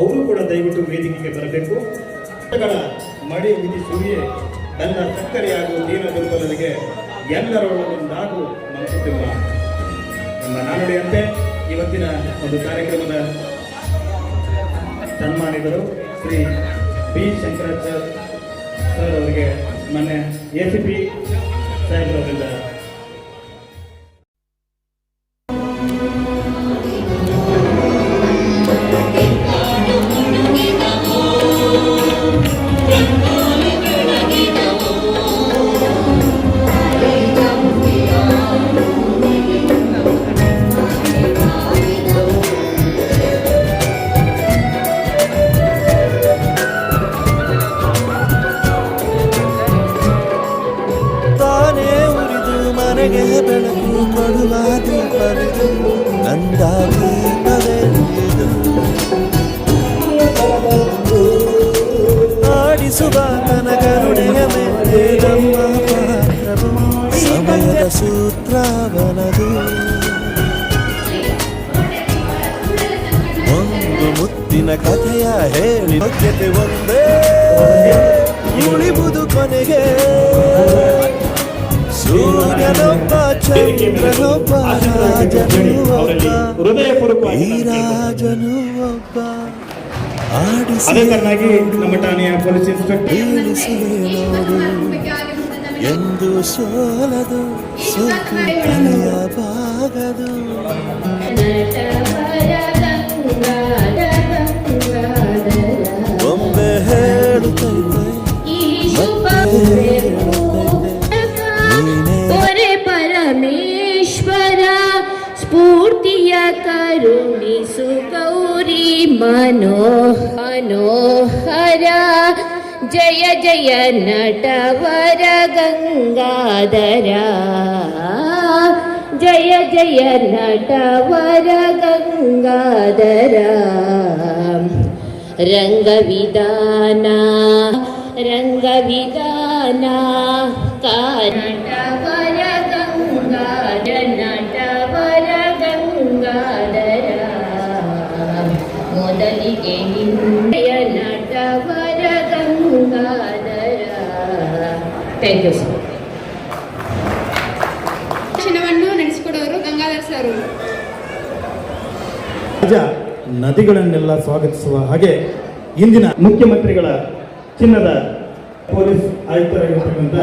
ಅವರು ಕೂಡ ದಯವಿಟ್ಟು ವೇದಿಕೆಗೆ ಬರಬೇಕು. ಮಡಿ ಮಿತಿ ಸುರಿಯೇ ನನ್ನ ಸಕ್ಕರೆಯಾಗುವ ದೀನ ದುರ್ಬಲರಿಗೆ ಎಲ್ಲರೊಳಗೊಂದಾಗೂ ಮಂಕುತಿಮ್ಮ ನಮ್ಮ ನಾನುಡಿಯಂತೆ ಇವತ್ತಿನ ಒಂದು ಕಾರ್ಯಕ್ರಮದ ಸನ್ಮಾನಿತರು ಶ್ರೀ ಬಿ ಶಂಕರಾಚಾರ್ಯ ಸರ್ ಅವರಿಗೆ ಮೊನ್ನೆ ACP ಸಾಹೇಬರವರಿಂದ ಬೆಳಕು ಕೊಡುವ ದೀಪವಿದು ನಂದ ದೀಪವೆಲ್ಲಿದು ಆಡಿಸುವ ಕನಕರುಡೆಯ ಮೇಲೆ ನಮ್ಮ ಪಾತ್ರವು ಸಮಯದ ಸೂತ್ರವನದು ಒಂದು ಮುತ್ತಿನ ಕಥೆಯ ಹೇಳಿ ಯೋಗ್ಯತೆ ಒಂದೇ ಉಳಿಬುದು ಕೊನೆಗೆ ಸೂರ್ಯನೊಬ್ಬ ಚಂದ್ರನೊಬ್ಬ ರಾಜನು ಒಬ್ಬ ಈ ರಾಜನು ಒಬ್ಬ ಆಡಿಸಿ ನಮ್ಮ ಠಾಣೆಯ ಪೊಲೀಸ್ ಇನ್ಸ್ಪೆಕ್ಟರ್ ನೋಡು ಎಂದು ಸೋಲದು ಸೋತು ತಲೆಯ ಬಾಗದು ಒಮ್ಮೆ ಹೇಳುತ್ತೈತೆ ಪರಮೇಶ್ವರ ಸ್ಫೂರ್ತಿಯ ಕರುಣಿಸು ಗೌರಿ ಮನೋಹರ ಜಯ ಜಯ ನಟವರ ಗಂಗಾಧರ ಜಯ ಜಯ ನಟವರ ಗಂಗಾಧರ ರಂಗವಿಧಾನ ರಂಗವಿಧಾನ ನಟವರ ಗಂಗಾಧರ ನಟವರ ಗಂಗಾಧರ ಮೊದಲಿಗೆ ನಿಂದೆಯ Natavara Gangadhara. Thank you sir. ಭಾಷಣವನ್ನು ನಡೆಸಿಕೊಡೋರು ಗಂಗಾಧರ್ ಸರ್. ನದಿಗಳನ್ನೆಲ್ಲ ಸ್ವಾಗತಿಸುವ ಹಾಗೆ ಇಂದಿನ ಮುಖ್ಯಮಂತ್ರಿಗಳ ಚಿನ್ನದ ಪೊಲೀಸ್ ಆಯುಕ್ತರಾಗಿರ್ತಕ್ಕಂಥ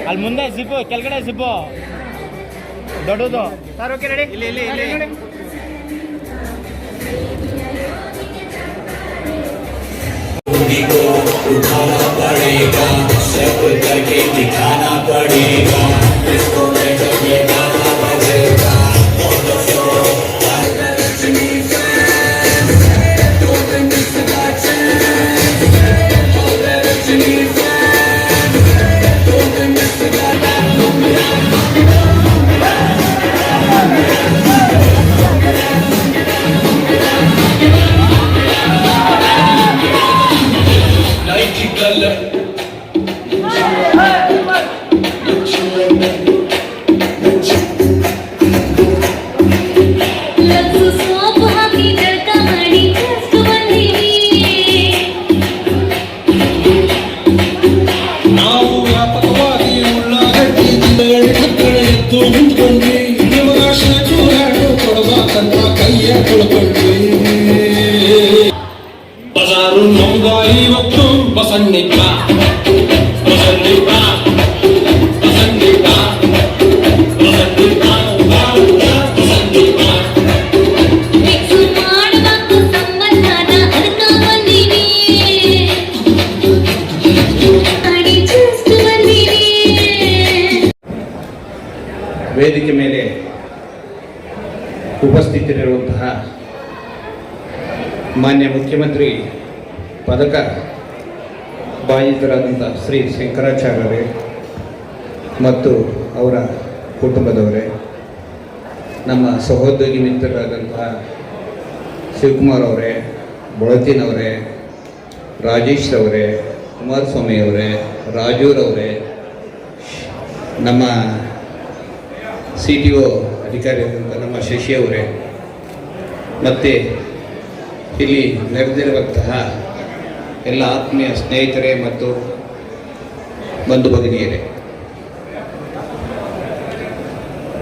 ಅಲ್ಲಿ ಮುಂದೆ ಜಿಪ್ಪು ಕೆಳಗಡೆ ಜಿಪ್ಪು ದೊಡ್ಡದು ಸರ್. Okay ready. ಇಲ್ಲಿ ಇಲ್ಲಿ ಇಲ್ಲಿ उठाना पड़ेगा सब करके दिखाना पड़ेगा इसको लेकर ये गाना बजेगा ಬಜಾರು ನಮ್ದ ಇವತ್ತು ಬಸನ್ನಿಪ್ಪ ಬಸನ್ನಿಪ್ಪ ಬಸನ್ನಿಪ್ಪ ಬಸನ್ನಿಪ್ಪ ಬಸನ್ನಿಪ್ಪ ಮಿಕ್ಸು ಮಾಡಬೇಕು ಸಂಬಂಧನ ಅದಕ್ಕ ಬಂದೀನಿ ಅಡಿ ಜಸ್ಟ್ ಬಂದೀನಿ. ವೇದಿಕೆ ಮೇಲೆ ಉಪಸ್ಥಿತರಿರುವಂತಹ ಮಾನ್ಯ ಮುಖ್ಯಮಂತ್ರಿ ಪದಕ ಬಾಧಿತರಾದಂಥ ಶ್ರೀ ಶಂಕರಾಚಾರ್ಯರೇ ಮತ್ತು ಅವರ ಕುಟುಂಬದವರೇ, ನಮ್ಮ ಸಹೋದ್ಯೋಗಿ ಮಿತ್ರರಾದಂತಹ ಶಿವಕುಮಾರ್ ಅವರೇ, ಬೊಳತಿನ್ ಅವರೇ, ರಾಜೇಶ್ ಅವರೇ, ಕುಮಾರಸ್ವಾಮಿ ಅವರೇ, ರಾಜೂರವರೇ, ನಮ್ಮ CTO ಅಧಿಕಾರಿಯಾದಂಥ ನಮ್ಮ ಶಶಿ ಅವರೇ, ಮತ್ತು ಇಲ್ಲಿ ನೆರೆದಿರುವಂತಹ ಎಲ್ಲ ಆತ್ಮೀಯ ಸ್ನೇಹಿತರೇ ಮತ್ತು ಬಂಧು ಭಗಿನಿಯರೇ,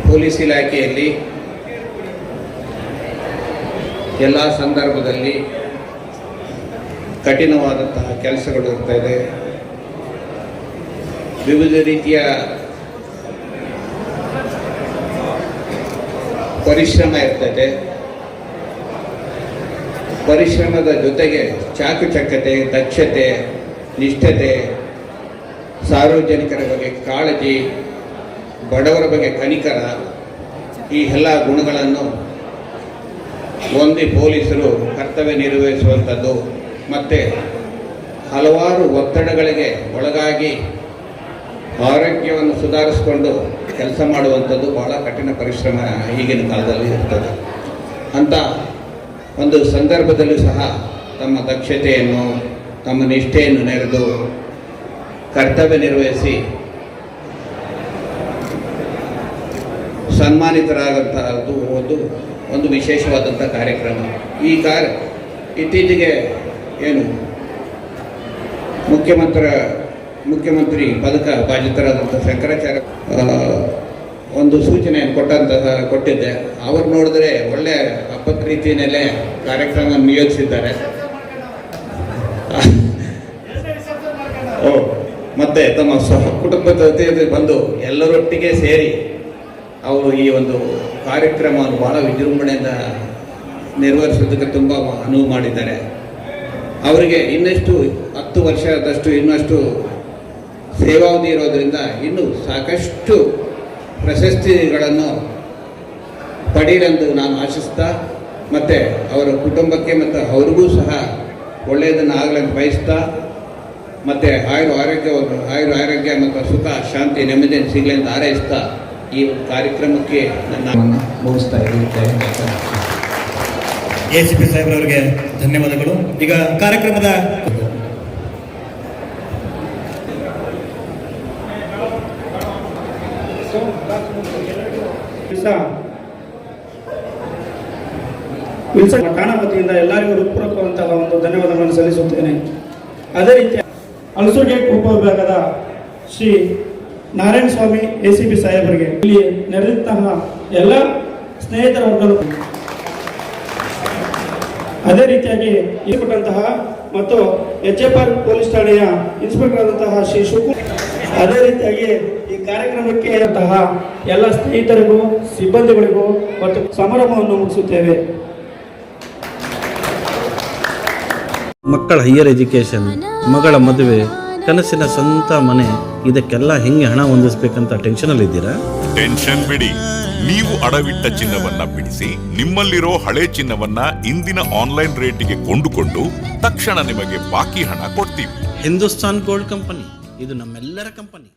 ಪೊಲೀಸ್ ಇಲಾಖೆಯಲ್ಲಿ ಎಲ್ಲ ಸಂದರ್ಭದಲ್ಲಿ ಕಠಿಣವಾದಂತಹ ಕೆಲಸಗಳು ಇರ್ತಾ ಇದೆ. ವಿವಿಧ ರೀತಿಯ ಪರಿಶ್ರಮ ಇರ್ತದೆ. ಪರಿಶ್ರಮದ ಜೊತೆಗೆ ಚಾಕಚಕ್ಯತೆ, ದಕ್ಷತೆ, ನಿಷ್ಠತೆ, ಸಾರ್ವಜನಿಕರ ಬಗ್ಗೆ ಕಾಳಜಿ, ಬಡವರ ಬಗ್ಗೆ ಕನಿಕರ, ಈ ಎಲ್ಲ ಗುಣಗಳನ್ನು ಹೊಂದಿ ಪೊಲೀಸರು ಕರ್ತವ್ಯ ನಿರ್ವಹಿಸುವಂಥದ್ದು ಮತ್ತು ಹಲವಾರು ಒತ್ತಡಗಳಿಗೆ ಒಳಗಾಗಿ ಆರೋಗ್ಯವನ್ನು ಸುಧಾರಿಸಿಕೊಂಡು ಕೆಲಸ ಮಾಡುವಂಥದ್ದು ಬಹಳ ಕಠಿಣ ಪರಿಶ್ರಮ ಈಗಿನ ಕಾಲದಲ್ಲಿ ಇರ್ತದೆ. ಅಂಥ ಒಂದು ಸಂದರ್ಭದಲ್ಲೂ ಸಹ ತಮ್ಮ ದಕ್ಷತೆಯನ್ನು, ತಮ್ಮ ನಿಷ್ಠೆಯನ್ನು ನೆರೆದು ಕರ್ತವ್ಯ ನಿರ್ವಹಿಸಿ ಸನ್ಮಾನಿತರಾದಂತಹದ್ದು ಒಂದು ವಿಶೇಷವಾದಂಥ ಕಾರ್ಯಕ್ರಮ. ಈ ಇತ್ತೀಚೆಗೆ ಏನು ಮುಖ್ಯಮಂತ್ರಿ ಪದಕ ಬಾಧಿತರಾದಂಥ ಶಂಕರಾಚಾರ್ಯ ಒಂದು ಸೂಚನೆಯನ್ನು ಕೊಟ್ಟಿದ್ದೆ. ಅವರು ನೋಡಿದ್ರೆ ಒಳ್ಳೆ ಹಬ್ಬದ ರೀತಿಯಲ್ಲೇ ಕಾರ್ಯಕ್ರಮ ನಿಯೋಜಿಸಿದ್ದಾರೆ. ಮತ್ತೆ ತಮ್ಮ ಕುಟುಂಬದ ಜೊತೆ ಬಂದು ಎಲ್ಲರೊಟ್ಟಿಗೆ ಸೇರಿ ಅವರು ಈ ಒಂದು ಕಾರ್ಯಕ್ರಮವನ್ನು ಬಹಳ ವಿಜೃಂಭಣೆಯಿಂದ ನಿರ್ವಹಿಸೋದಕ್ಕೆ ತುಂಬ ಅನುವು ಮಾಡಿದ್ದಾರೆ. ಅವರಿಗೆ ಇನ್ನಷ್ಟು 10 ವರ್ಷದಷ್ಟು ಇನ್ನಷ್ಟು ಸೇವಾವಧಿ ಇರೋದರಿಂದ ಇನ್ನೂ ಸಾಕಷ್ಟು ಪ್ರಶಸ್ತಿಗಳನ್ನು ಪಡೆಯಲೆಂದು ನಾನು ಆಶಿಸ್ತಾ, ಮತ್ತು ಅವರ ಕುಟುಂಬಕ್ಕೆ ಮತ್ತು ಅವ್ರಿಗೂ ಸಹ ಒಳ್ಳೆಯದನ್ನು ಆಗಲೆಂದು ಬಯಸ್ತಾ, ಮತ್ತು ಆರೋಗ್ಯ ಮತ್ತು ಸುಖ ಶಾಂತಿ ನೆಮ್ಮದಿಯನ್ನು ಸಿಗಲೆಂದು ಹಾರೈಸ್ತಾ ಈ ಒಂದು ಕಾರ್ಯಕ್ರಮಕ್ಕೆ ನನ್ನ ಮುಗಿಸ್ತಾ ಇರುತ್ತೇನೆ. ACP ಸಾಹೇಬ್ರವರಿಗೆ ಧನ್ಯವಾದಗಳು. ಈಗ ಕಾರ್ಯಕ್ರಮದ ವಿಲ್ಸನ್ ಠಾಣಾ ವತಿಯಿಂದ ಎಲ್ಲರಿಗೂ ಹೃತ್ಪೂರ್ವಕವಂತಹ ಒಂದು ಧನ್ಯವಾದಗಳನ್ನು ಸಲ್ಲಿಸುತ್ತೇನೆ. ಅದೇ ರೀತಿ ಹಲಸೂರ್ಗೇಟ್ ಉಪವಿಭಾಗದ ಶ್ರೀ ನಾರಾಯಣ ಸ್ವಾಮಿ ACP ಸಾಹೇಬರಿಗೆ, ಇಲ್ಲಿ ನಡೆದಂತಹ ಎಲ್ಲ ಸ್ನೇಹಿತರ ವರ್ಗಗಳು, ಅದೇ ರೀತಿಯಾಗಿ ಕೊಟ್ಟಂತಹ ಮತ್ತು HFR ಪೊಲೀಸ್ ಠಾಣೆಯ ಇನ್ಸ್ಪೆಕ್ಟರ್ ಆದಂತಹ ಶ್ರೀ ಶಿವಕುಮಾರ್, ಅದೇ ರೀತಿಯಾಗಿ ಈ ಕಾರ್ಯಕ್ರಮಕ್ಕೆ ಇರುವಂತಹ ಎಲ್ಲ ಸ್ನೇಹಿತರಿಗೂ ಸಿಬ್ಬಂದಿಗಳಿಗೂ ಮತ್ತು ಸಮಾರಂಭವನ್ನು ಮುಗಿಸುತ್ತೇವೆ. ಮಕ್ಕಳ ಹೈಯರ್ ಎಜುಕೇಷನ್, ಮಗಳ ಮದುವೆ, ಕನಸಿನ ಸ್ವಂತ ಮನೆ, ಇದಕ್ಕೆಲ್ಲ ಹೆಂಗೆ ಹಣ ಹೊಂದಿಸ್ಬೇಕಂತ ಟೆನ್ಷನಲ್ಲಿದ್ದೀರಾ? ಟೆನ್ಷನ್ ಬಿಡಿ. ನೀವು ಅಡವಿಟ್ಟ ಚಿನ್ನವನ್ನ ಬಿಡಿಸಿ ನಿಮ್ಮಲ್ಲಿರೋ ಹಳೆ ಚಿನ್ನವನ್ನ ಇಂದಿನ ಆನ್ಲೈನ್ ರೇಟಿಗೆ ಕೊಂಡುಕೊಂಡು ತಕ್ಷಣ ನಿಮಗೆ ಬಾಕಿ ಹಣ ಕೊಡ್ತೀವಿ. ಹಿಂದೂಸ್ತಾನ್ ಗೋಲ್ಡ್ ಕಂಪನಿ, ಇದು ನಮ್ಮೆಲ್ಲರ ಕಂಪನಿ.